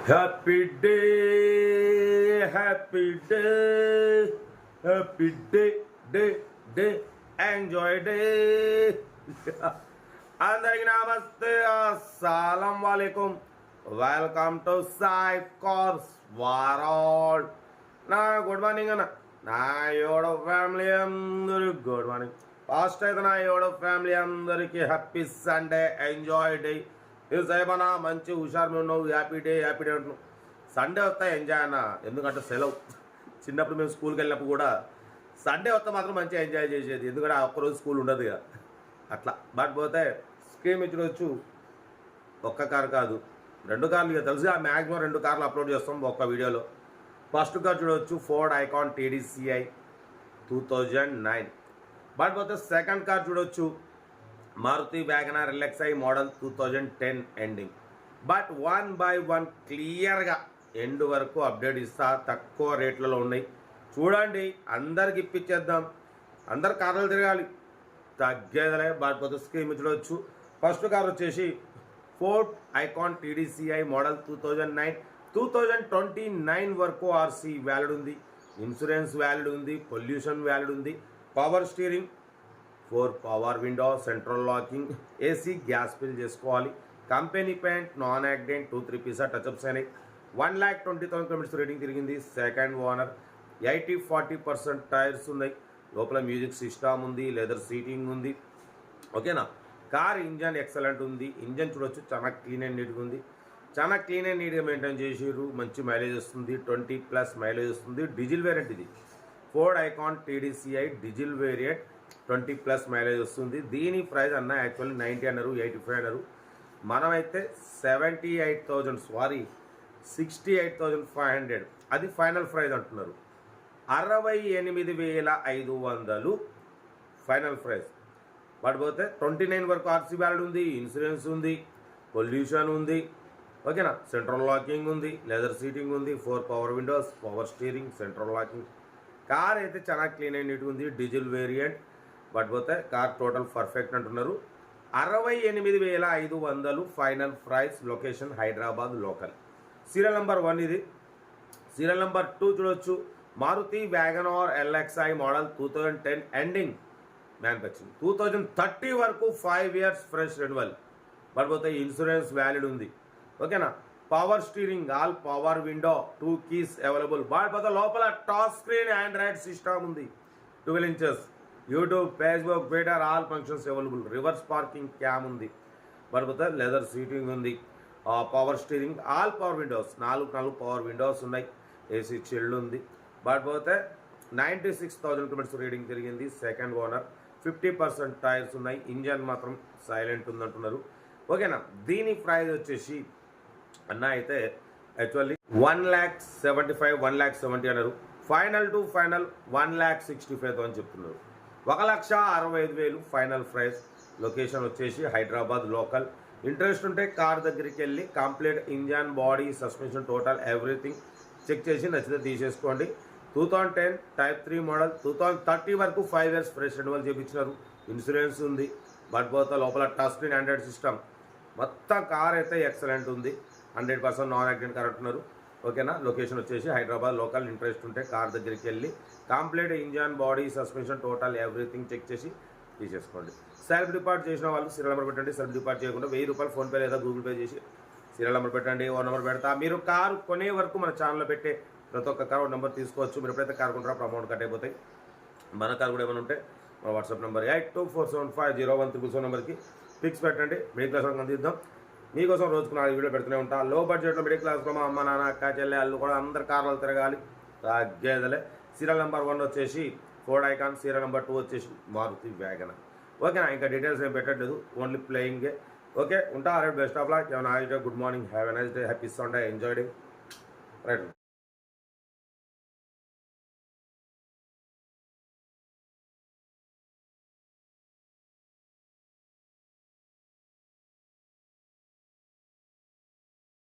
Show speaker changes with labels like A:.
A: Happy day happy day happy day day day enjoy day. అందరికి నమస్తే, అస్సలం వాలేకుం. Welcome to Sai cars world. నా గుడ్ మార్నింగ్ అన్న. నా యోడ ఫ్యామిలీ అందరికి గుడ్ మార్నింగ్. ఫాస్ట్ అయితే నా యోడ ఫ్యామిలీ అందరికి హ్యాపీ సండే, ఎంజాయ్ డే. ఇది సాయిబనా మంచి హుషారు ఉన్నావు, హ్యాపీ డే అంటున్నావు. సండే వస్తా ఎంజాయ్ అన్న, ఎందుకంటే సెలవు. చిన్నప్పుడు మేము స్కూల్కి వెళ్ళినప్పుడు కూడా సండే వస్తే మాత్రం మంచిగా ఎంజాయ్ చేసేది, ఎందుకంటే ఒక్కరోజు స్కూల్ ఉండదు ఇక అట్లా. బట్ పోతే స్క్రీన్ ఇచ్చుకోవచ్చు. ఒక్క కారు కాదు, 2 కార్లు, ఇక తెలుసు మ్యాక్సిమం 2 కార్లు అప్లోడ్ చేస్తాం ఒక్క వీడియోలో. ఫస్ట్ కార్ చూడవచ్చు, ఫోర్డ్ ఐకాన్ TDCi 2009. బట్ పోతే సెకండ్ కార్ చూడవచ్చు, Maruti WagonR LXi model 2010 ending. But 1 by 1 క్లియర్గా ఎండ్ వరకు అప్డేట్ ఇస్తా. తక్కువ రేట్లలో ఉన్నాయి, చూడండి. అందరికి ఇప్పించేద్దాం, అందరు కార్లు తిరగాలి, తగ్గేదలే. బట్ పోతే స్క్రీన్ చూడవచ్చు. ఫస్ట్ కార్ వచ్చేసి ఫోర్డ్ ఐకాన్ TDCi మోడల్ 2009. 2029 వరకు ఆర్సీ వ్యాలిడ్ ఉంది, ఇన్సూరెన్స్ వ్యాలిడ్ ఉంది, పొల్యూషన్ వ్యాలిడ్ ఉంది. Power steering, 4 power window, central locking, AC, gas fill చేసుకోవాలి. కంపెనీ పెయింట్, నాన్ యాక్సిడెంట్, 2-3 పీసా టచ్అప్స్ అయినాయి. 1,20,000 కిలోమీటర్స్ రేటింగ్ తిరిగింది. Second owner. 80-40% టైర్స్ ఉన్నాయి. లోపల మ్యూజిక్ సిస్టమ్ ఉంది, లెదర్ సీటింగ్ ఉంది. ఓకేనా. కార్ ఇంజన్ ఎక్సలెంట్ ఉంది. ఇంజన్ చూడొచ్చు, చాలా క్లీన్ అండ్ నీట్గా ఉంది. చాలా క్లీన్ అండ్ నీట్గా మెయింటైన్ చేసారు. మంచి మైలేజ్ వస్తుంది, 20+ మైలేజ్ వస్తుంది. డీజిల్ వేరియంట్ ఇది, Ford icon TDCi diesel variant, 20+ mileage వస్తుంది. దీని ప్రైస్ అన్న యాక్చువల్లీ 90 అన్నారు, 85 అన్నారు. మనమైతే 68,500 అది ఫైనల్ ప్రైస్ అంటున్నారు. 68,500 ఫైనల్ ప్రైస్. బట్ పోతే 29 వరకు ఆర్సీ వ్యాలిడ్ ఉంది, ఇన్సూరెన్స్ ఉంది, పొల్యూషన్ ఉంది. ఓకేనా. సెంట్రల్ లాకింగ్ ఉంది, లెదర్ సీటింగ్ ఉంది, 4 power windows, power steering, central locking. Car అయితే చాలా క్లీన్ అండ్ నీట్గా ఉంది, డీజిల్ వేరియంట్. బట్ పోతే కార్ టోటల్ పర్ఫెక్ట్ అంటున్నారు. 68,500 final price. Location Hyderabad local. Serial number 1 ఇది. సీరియల్ నెంబర్ 2 చూడవచ్చు, Maruti WagonR LXi model 2010 ending manufacturing. 2030 వరకు 5 years ఫ్రెష్ రెన్యువల్. బట్ పోతే ఇన్సూరెన్స్ వ్యాలిడ్ ఉంది. ఓకేనా. Power steering, all power window, 2 keys available. But పోతే లోపల టచ్ స్క్రీన్ ఆండ్రాయిడ్ సిస్టమ్ ఉంది, 12 inches. YouTube, Facebook, Twitter, all functions available. Reverse parking cam ఉంది. But పోతే leather seating ఉంది, power steering, all power Windows, 4 power Windows ఉన్నాయి. AC chilled ఉంది. But పోతే 96,000 kilometres reading తిరిగింది. Second owner. 50% టైర్స్ ఉన్నాయి. Engine మాత్రం సైలెంట్ ఉందంటున్నారు. ఓకేనా. దీని ప్రైస్ వచ్చేసి అన్న అయితే యాక్చువల్లీ 1,75,000 1,70,000 అన్నారు. ఫైనల్ టు ఫైనల్ 1,65,000 అని చెప్తున్నారు. 1,65,000 ఫైనల్ ప్రైస్. లొకేషన్ వచ్చేసి హైదరాబాద్ లోకల్. ఇంట్రెస్ట్ ఉంటే కార్ దగ్గరికి వెళ్ళి complete engine, body, suspension, total everything check చేసి నచ్చితే తీసేసుకోండి. 2010 Type 3 మోడల్. 2030 వరకు 5 years ఫ్రెష్ రెన్యువల్ చేయించినారు. ఇన్సూరెన్స్ ఉంది. బట్ పోతే లోపల టచ్ స్క్రీన్ ఆండ్రాయిడ్ సిస్టమ్. మొత్తం కార్ అయితే ఎక్సలెంట్ ఉంది. 100% నాన్ యాక్సిడెంట్ కార్ అంటున్నారు. ఓకేనా. లొకేషన్ వచ్చేసి హైదరాబాద్ లోకల్. ఇంట్రెస్ట్ ఉంటే కార్ దగ్గరికి వెళ్ళి complete engine, body, suspension, total everything check చేసి తీసేసుకోండి. సెల్ఫ్ డిపార్ట్ చేసిన వాళ్ళు సీరియల్ నెంబర్ పెట్టండి. సెల్ఫ్ డిపార్ట్ చేయకుండా ₹1000 ఫోన్పే లేదా గూగుల్ పే చేసి సీరియల్ నెంబర్ పెట్టండి. ఓ నెంబర్ పెడతా. మీరు కారు కొనే వరకు మన ఛానల్లో పెట్టే ప్రతి ఒక్క కారు నెంబర్ తీసుకోవచ్చు. మీరు ఎప్పుడైతే కారు కొంటారో అప్పుడు అమౌంట్ కట్ అయిపోతాయి. మన కారు కూడా ఏమైనా ఉంటే మన వాట్సాప్ నెంబర్ 82475013 నెంబర్కి పిక్స్ పెట్టండి. మిడిల్ క్లాస్ వాళ్ళకి అందిద్దాం. మీకోసం రోజుకు 4 వీడియో పెడుతూనే ఉంటా. లో బడ్జెట్లో మిడిల్ క్లాస్లో మా అమ్మ, నాన్న, అక్క, చెల్లె, వాళ్ళు కూడా అందరు కార్లు తిరగాలి, తగ్గేదలే. సీరియల్ నెంబర్ 1 వచ్చేసి ఫోర్డ్ ఐకాన్. సీరియల్ నెంబర్ 2 వచ్చేసి మారుతి వ్యాగనార్. ఓకేనా. ఇంకా డీటెయిల్స్ ఏం పెట్టట్లేదు, ఓన్లీ ప్లేయింగే. ఓకే ఉంటా. Best of luck. Good morning, have a nice day, happy Sunday, enjoy day. Right.